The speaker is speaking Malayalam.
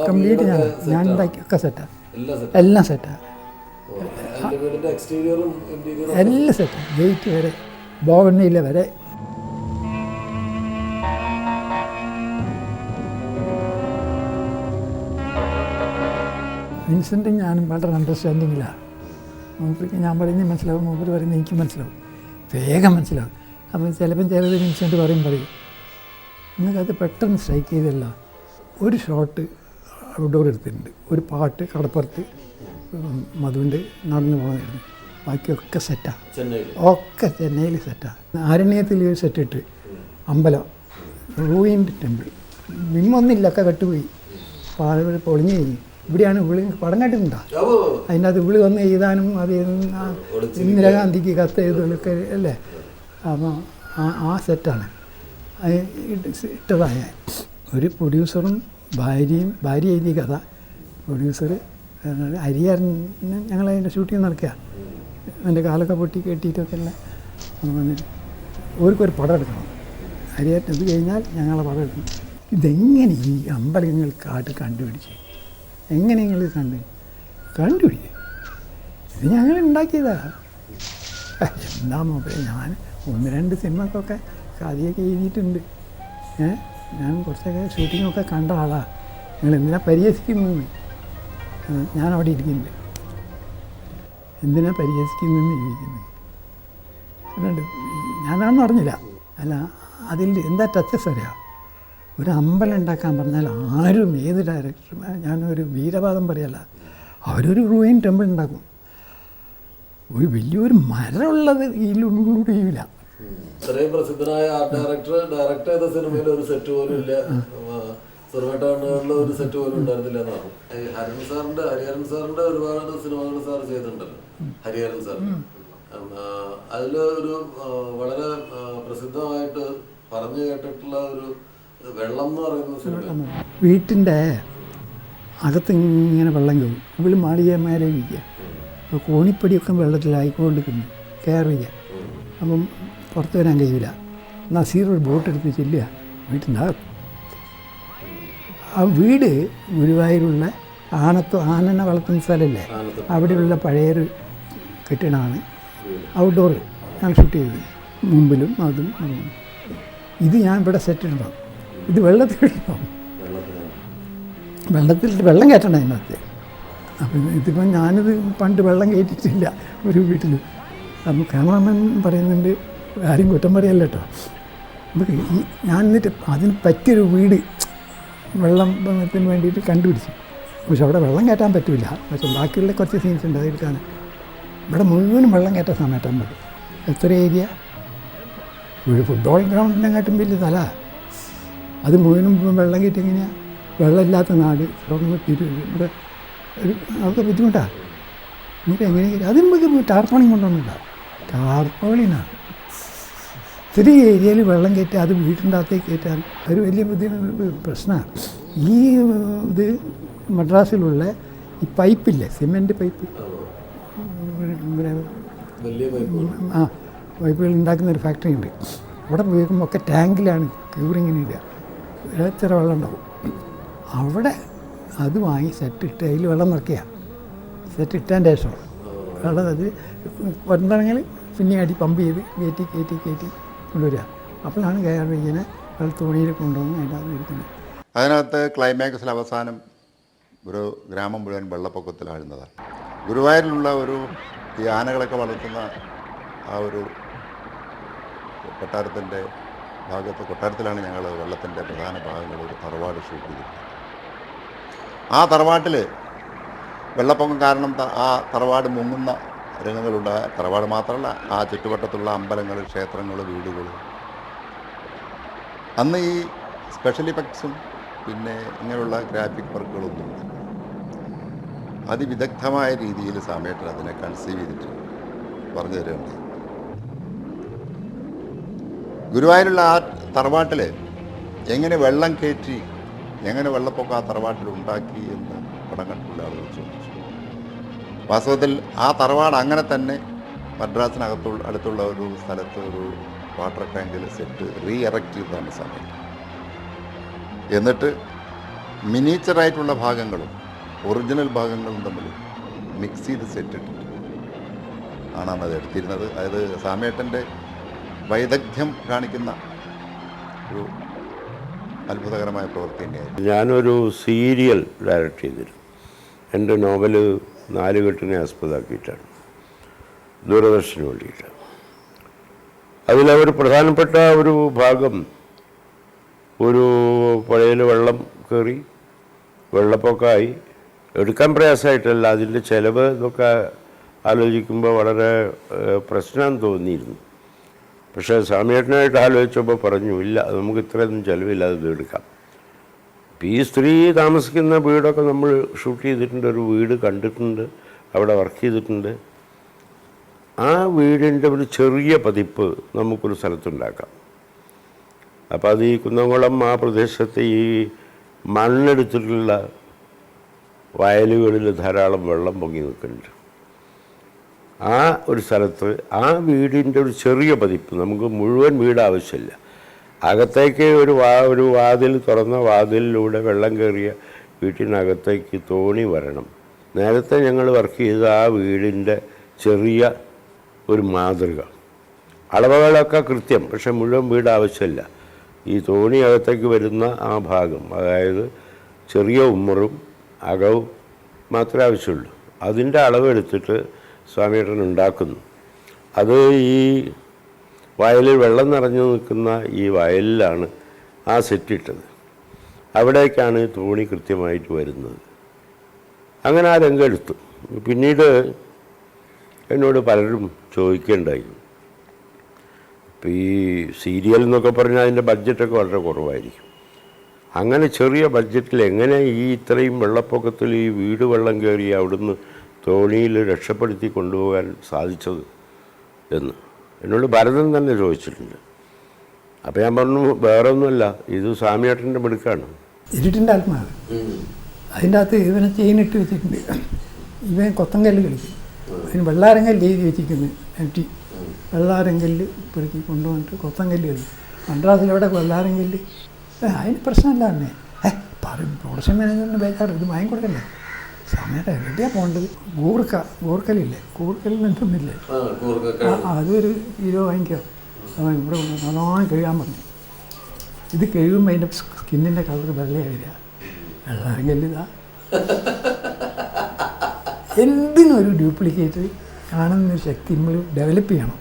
കംപ്ലീറ്റ് ഞാൻ ഉണ്ടാക്കിയൊക്കെ സെറ്റാണ്, എല്ലാം സെറ്റാണ്, എല്ലാം സെറ്റാണ്, ഗേറ്റ് വരെ ബോഗണ്ണയില വരെ. വിൻസെൻറ്റും ഞാനും വളരെ അണ്ടർസ്റ്റാൻഡിങ്ങിലാണ്. മൂപ്പർക്ക് ഞാൻ പറയുന്നത് മനസ്സിലാവും, മൂപ്പർ പറയുന്നത് എനിക്ക് മനസ്സിലാവും, വേഗം മനസ്സിലാവും. അപ്പം ചിലപ്പം ചിലത് വിൻസെൻറ്റ് പറയും നിങ്ങൾക്കത് പെട്ടെന്ന് സ്ട്രൈക്ക് ചെയ്തല്ല. ഒരു ഷോട്ട് ഔട്ട്ഡോർ എടുത്തിട്ടുണ്ട്, ഒരു പാട്ട് കടപ്പുറത്ത് മധുവിൻ്റെ നടന്നു പോകുന്നതായിരുന്നു, ബാക്കിയൊക്കെ സെറ്റാണ്, ഒക്കെ ചെന്നൈയിൽ സെറ്റാണ്. ആരണ്യത്തിൽ ഒരു സെറ്റിട്ട് അമ്പലം റൂയിൻഡ് ടെമ്പിൾ, വിമ്മൊന്നുമില്ല, ഒക്കെ കട്ടുപോയി, പൊളിഞ്ഞു കഴിഞ്ഞു. ഇവിടെയാണ് വിളി പടം കണ്ടിട്ടുണ്ടോ? അതിൻ്റെ അത് വിളി വന്ന് എഴുതാനും അത് ഇന്ദിരാഗാന്ധിക്ക് കത്ത് എഴുതുകയൊക്കെ അല്ലേ. അപ്പോൾ ആ സെറ്റാണ് ഇട്ടതായ. ഒരു പ്രൊഡ്യൂസറും ഭാര്യ എഴുതിയ കഥ, പ്രൊഡ്യൂസർ ഹരിഹരൻ, ഞങ്ങളതിൻ്റെ ഷൂട്ടിങ് നടക്കുക, എൻ്റെ കാലൊക്കെ പൊട്ടി കെട്ടിയിട്ടൊക്കെ അല്ല. ഓർക്കൊരു പടം എടുക്കണം, ഹരിഹരൻ ഇത് കഴിഞ്ഞാൽ ഞങ്ങളെ പടം എടുക്കണം. ഇതെങ്ങനെ ഈ അമ്പലങ്ങൾ കണ്ടുപിടിച്ച് എങ്ങനെ നിങ്ങൾ കണ്ടുപിടിക്കുക? ഇത് ഞങ്ങൾ ഉണ്ടാക്കിയതാണ്. എന്താ മൊബൈൽ, ഞാൻ 1-2 സിനിമക്കൊക്കെ കഥയൊക്കെ എഴുതിയിട്ടുണ്ട്. ഞാൻ കുറച്ചൊക്കെ ഷൂട്ടിങ്ങൊക്കെ കണ്ട ആളാണ്. നിങ്ങൾ എന്തിനാ പരിഹസിക്കുന്നതെന്ന് ഞാനവിടെ ഇരിക്കുന്നുണ്ട്, എന്തിനാ പരിഹസിക്കുന്നതെന്ന് ഇരിക്കുന്നത് അതുകൊണ്ട് ഞാനാണെന്ന് പറഞ്ഞില്ല. അല്ല, അതിൽ എന്താ ടച്ചസ് അറിയാം. ഒരു അമ്പലം ഉണ്ടാക്കാൻ പറഞ്ഞാൽ ആരും ഏത് ഡയറക്ടറും, ഞാനൊരു വീരവാദം പറയല്ല, അവരൊരു റൂയിൻ ടെമ്പിൾ ഉണ്ടാക്കും. ഒരു വലിയൊരു മരമുള്ളത് ഇതിലുള്ളിലൂടെ ചെയ്യില്ല. ഇത്രയും പ്രസിദ്ധനായ ആർട്ട് ഡയറക്ടർ ചെയ്ത സിനിമയിൽ ഒരു സെറ്റ് പോലും ഇല്ല, സുറവേട്ട ഒരു സെറ്റ് പോലും ഉണ്ടായിരുന്നില്ല എന്നാണ്. ഹരിഹരൻ സാറിന്റെ ഒരുപാട് സിനിമകൾ സാർ ചെയ്തിട്ടുണ്ടല്ലോ, ഹരിഹരൻ സാർ. അതിലൊരു വളരെ പ്രസിദ്ധമായിട്ട് പറഞ്ഞു കേട്ടിട്ടുള്ള ഒരു വെള്ളം എന്ന് പറയുന്ന സിനിമ, വീട്ടിൻ്റെ അകത്ത് ഇങ്ങനെ വെള്ളം കയറും, ഇവിടെ മാളികമാരെ ഇരിക്കുക, അപ്പോൾ കോണിപ്പടിയൊക്കെ വെള്ളത്തിലായിക്കൊണ്ടിരിക്കുന്നു, കയറുക, അപ്പം പുറത്ത് വരാൻ കഴിയില്ല. നസീർ ഒരു ബോട്ട് എടുത്ത് ചെല്ലുക വീട്ടിൻ്റെ അകത്ത്. ആ വീട് ഗുരുവായൂരുള്ള ആനനെ വളർത്തുന്ന സ്ഥലമല്ലേ, അവിടെയുള്ള പഴയൊരു കെട്ടിടമാണ് ഔട്ട്ഡോർ ഞാൻ ഷൂട്ട് ചെയ്തത്, മുമ്പിലും അതും. ഇത് ഞാൻ ഇവിടെ സെറ്റിട്ടുണ്ടാവും, ഇത് വെള്ളത്തിലിട്ടുണ്ടാവും, വെള്ളം കയറ്റണം അതിനകത്ത്. അപ്പം ഇതിപ്പം ഞാനിത് പണ്ട് വെള്ളം കയറ്റിയിട്ടില്ല ഒരു വീട്ടിൽ. അപ്പം ക്യാമറമാൻ പറയുന്നുണ്ട്, ആരും കുറ്റം പറയല്ല കേട്ടോ, നമുക്ക് ഞാൻ എന്നിട്ട് അതിന് പറ്റിയൊരു വീട് വെള്ളത്തിന് വേണ്ടിയിട്ട് കണ്ടുപിടിച്ചു. പക്ഷെ അവിടെ വെള്ളം കയറ്റാൻ പറ്റില്ല, പക്ഷെ ബാക്കിയുള്ള കുറച്ച് സീൻസ് ഉണ്ട് അതെടുക്കാൻ. ഇവിടെ മുഴുവനും വെള്ളം കയറ്റാൻ സമയത്താൻ മതി. എത്ര ഏരിയ, ഒരു ഫുട്ബോൾ ഗ്രൗണ്ടിനെക്കാട്ടും വലിയ സ്ഥല, അത് മുഴുവനും വെള്ളം കയറ്റി എങ്ങനെയാണ്? വെള്ളമില്ലാത്ത നാട്, ഇവിടെ ഒരു അതൊക്കെ ബുദ്ധിമുട്ടാണ്. നമുക്ക് എങ്ങനെ അത് നമുക്ക് ടാർപ്പാളിങ് കൊണ്ടൊന്നുമില്ല, ടാർപ്പാളിനാണ്. ചെറിയ ഏരിയയിൽ വെള്ളം കയറ്റി അത് വീട്ടിൻ്റെ അകത്തേക്ക് കയറ്റാൻ ഒരു വലിയ പ്രശ്നമാണ്. ഈ ഇത് മദ്രാസിലുള്ള ഈ പൈപ്പില്ലേ, സിമെൻറ്റ് പൈപ്പ്, പൈപ്പുകൾ ഉണ്ടാക്കുന്ന ഒരു ഫാക്ടറി ഉണ്ട്. അവിടെ ഉപയോഗിക്കുമ്പോൾ ഒക്കെ ടാങ്കിലാണ് ക്യൂറിങ്ങിന് ഇടുക, ഇച്ചിരി വെള്ളം ഉണ്ടാവും. അവിടെ അത് വാങ്ങി സെറ്റിട്ട് അതിൽ വെള്ളം നിറയ്ക്കുക, സെറ്റിട്ടതിൻ്റെ ശേഷം വെള്ളം അത് വരണമെങ്കിൽ പിന്നെ അടി പമ്പ് ചെയ്ത് കയറ്റി കൊണ്ടുവരിക. അപ്പോഴാണ് ഇങ്ങനെ തോണിയിൽ കൊണ്ടുവന്ന് അതിൻ്റെ അത് ഇരിക്കുന്നത്. അതിനകത്ത് ക്ലൈമാക്സിൽ അവസാനം ഒരു ഗ്രാമം മുഴുവൻ വെള്ളപ്പൊക്കത്തിലാഴുന്നതാണ്. ഗുരുവായൂരിലുള്ള ഒരു ഈ ആനകളൊക്കെ വളർത്തുന്ന ആ ഒരു കൊട്ടാരത്തിൻ്റെ കൊട്ടാരത്തിലാണ് ഞങ്ങൾ വെള്ളത്തിൻ്റെ പ്രധാന ഭാഗങ്ങൾ ഒരു തറവാട് ഷൂട്ട് ചെയ്തത്. ആ തറവാട്ടിൽ വെള്ളപ്പൊക്കം കാരണം ആ തറവാട് മുങ്ങുന്ന രംഗങ്ങളുണ്ടായ, തറവാട് മാത്രമല്ല ആ ചുറ്റുവട്ടത്തുള്ള അമ്പലങ്ങൾ, ക്ഷേത്രങ്ങൾ, വീടുകൾ. അന്ന് ഈ സ്പെഷ്യൽ ഇഫക്ട്സും പിന്നെ ഇങ്ങനെയുള്ള ഗ്രാഫിക് വർക്കുകളൊന്നും അതിവിദഗ്ധമായ രീതിയിൽ സമയത്ത് അതിനെ കൺസീവ് ചെയ്തിട്ട് പറഞ്ഞു തരുകയുണ്ടായി. ഗുരുവായൂരുള്ള ആ തറവാട്ടിൽ എങ്ങനെ വെള്ളം കയറ്റി, എങ്ങനെ വെള്ളപ്പൊക്കം ആ തറവാട്ടിൽ ഉണ്ടാക്കി എന്ന് പടം കണ്ടുള്ള ആളുകൾ ചോദിച്ചു. വാസ്തവത്തിൽ ആ തറവാട് അങ്ങനെ തന്നെ അടുത്തുള്ള ഒരു സ്ഥലത്ത് ഒരു വാട്ടർ ടാങ്കിൽ സെറ്റ് റീ എറക്റ്റ് ചെയ്താണ് സമയം. എന്നിട്ട് മിനിയേച്ചറായിട്ടുള്ള ഭാഗങ്ങളും ഒറിജിനൽ ഭാഗങ്ങളും തമ്മിൽ മിക്സ് ചെയ്ത് സെറ്റ് ഇട്ടിട്ട് ആണാണ് അത് എടുത്തിരുന്നത്. അതായത് സാമേട്ടൻ്റെ വൈദഗ്ധ്യം കാണിക്കുന്ന ഒരു അത്ഭുതകരമായ പ്രവൃത്തി തന്നെയായിരുന്നു. ഞാനൊരു സീരിയൽ ഡയറക്റ്റ് ചെയ്തിരുന്നു. എൻ്റെ നോവല് 4 കെട്ടിനെ ആസ്പദമാക്കിയിട്ടാണ്, ദൂരദർശന് വേണ്ടിയിട്ട്. അതിലൊരു പ്രധാനപ്പെട്ട ഒരു ഭാഗം, ഒരു പുഴയിൽ വെള്ളം കയറി വെള്ളപ്പൊക്കമായി, എടുക്കാൻ പ്രയാസമായിട്ടല്ല, അതിൻ്റെ ചിലവ് ഇതൊക്കെ ആലോചിക്കുമ്പോൾ വളരെ പ്രശ്നം തോന്നിയിരുന്നു. പക്ഷേ സ്വാമിയേട്ടനായിട്ട് ആലോചിച്ചപ്പോൾ പറഞ്ഞു, ഇല്ല നമുക്ക് ഇത്രയൊന്നും ചിലവില്ലാതെ ഇത് എടുക്കാം. ഈ സ്ത്രീ താമസിക്കുന്ന വീടൊക്കെ നമ്മൾ ഷൂട്ട് ചെയ്തിട്ടുണ്ട്, ഒരു വീട് കണ്ടിട്ടുണ്ട്, അവിടെ വർക്ക് ചെയ്തിട്ടുണ്ട്. ആ വീടിൻ്റെ ഒരു ചെറിയ പതിപ്പ് നമുക്കൊരു സ്ഥലത്തുണ്ടാക്കാം. അപ്പോൾ അത് ഈ കുന്നംകുളം ആ പ്രദേശത്തെ ഈ മണ്ണെടുത്തിട്ടുള്ള വയലുകളിൽ ധാരാളം വെള്ളം പൊങ്ങി നിൽക്കുന്നുണ്ട്. ആ ഒരു സ്ഥലത്ത് ആ വീടിൻ്റെ ഒരു ചെറിയ പതിപ്പ്, നമുക്ക് മുഴുവൻ വീട് ആവശ്യമില്ല, അകത്തേക്ക് ഒരു വാതിൽ, തുറന്ന വാതിലിലൂടെ വെള്ളം കയറിയ വീട്ടിനകത്തേക്ക് തോണി വരണം. നേരത്തെ ഞങ്ങൾ വർക്ക് ചെയ്ത ആ വീടിൻ്റെ ചെറിയ ഒരു മാതൃക, അളവുകളൊക്കെ കൃത്യം, പക്ഷെ മുഴുവൻ വീട് ആവശ്യമില്ല. ഈ തോണി അകത്തേക്ക് വരുന്ന ആ ഭാഗം, അതായത് ചെറിയ ഉമ്മറും അകവും മാത്രമേ ആവശ്യമുള്ളൂ. അതിൻ്റെ അളവെടുത്തിട്ട് സ്വാമിയേട്ടൻ ഉണ്ടാക്കുന്നു. അത് ഈ വയലിൽ വെള്ളം നിറഞ്ഞു നിൽക്കുന്ന ഈ വയലിലാണ് ആ സെറ്റിട്ടത്. അവിടേക്കാണ് തോണി കൃത്യമായിട്ട് വരുന്നത്. അങ്ങനെ ആ രംഗം എടുത്തു. പിന്നീട് എന്നോട് പലരും ചോദിക്കേണ്ടായി, ഇപ്പോൾ ഈ സീരിയൽ എന്നൊക്കെ പറഞ്ഞാൽ അതിൻ്റെ ബഡ്ജറ്റൊക്കെ വളരെ കുറവായിരിക്കും. അങ്ങനെ ചെറിയ ബഡ്ജറ്റിൽ എങ്ങനെ ഈ ഇത്രയും വെള്ളപ്പൊക്കത്തിൽ ഈ വീട് വെള്ളം കയറി അവിടുന്ന് തോണിയിൽ രക്ഷപ്പെടുത്തി കൊണ്ടുപോകാൻ സാധിച്ചത് എന്ന് എന്നോട് ഭരതൻ തന്നെ ചോദിച്ചിട്ടുണ്ട്. അപ്പോൾ ഞാൻ പറഞ്ഞു, വേറെ ഒന്നുമല്ല, ഇത് സ്വാമിയേട്ടൻ്റെ മിടുക്കാണ്. ഇരുട്ടിൻ്റെ ആത്മാവ്. അതിൻ്റെ അകത്ത് ഇവനെ ചെയിനിട്ട് വെച്ചിട്ടുണ്ട്. ഇവൻ കൊത്തങ്കല്ല് കളിക്കും. അതിന് വെള്ളാരങ്കല്ല് എഴുതി വെച്ചിരിക്കുന്നത് എംടി. വെള്ളാരങ്കല്ല് പെറുക്കി കൊണ്ടുവന്നിട്ട് കൊത്തങ്കല്ല് കളിക്കും. മദ്രാസിലെവിടെ വെള്ളാരങ്കല്ല്? അതിന് പ്രശ്നമല്ല തന്നെ. പറയും പ്രൊഡക്ഷൻ മാനേജറിന് ബേജാറ്, ഇത് വാങ്ങി കൊടുക്കണ്ടേ? സമയത്ത് എവിടെയാണ് പോകേണ്ടത്? കൂർക്കലില്ലേ, കൂർക്കലിൽ നിന്നൊന്നില്ലേ, അതൊരു കിലോ വാങ്ങിക്കാം. അവൻ ഇവിടെ നല്ലോണം കഴുകാൻ പറഞ്ഞു. ഇത് കഴുകുമ്പോൾ അതിൻ്റെ സ്കിന്നിൻ്റെ കളർ വെള്ളയാണ് വരിക. വെള്ളാരങ്കല്ലിതാ. എന്തിനൊരു ഡ്യൂപ്ലിക്കേറ്റ് കാണുന്നൊരു ശക്തി നമ്മൾ ഡെവലപ്പ് ചെയ്യണം.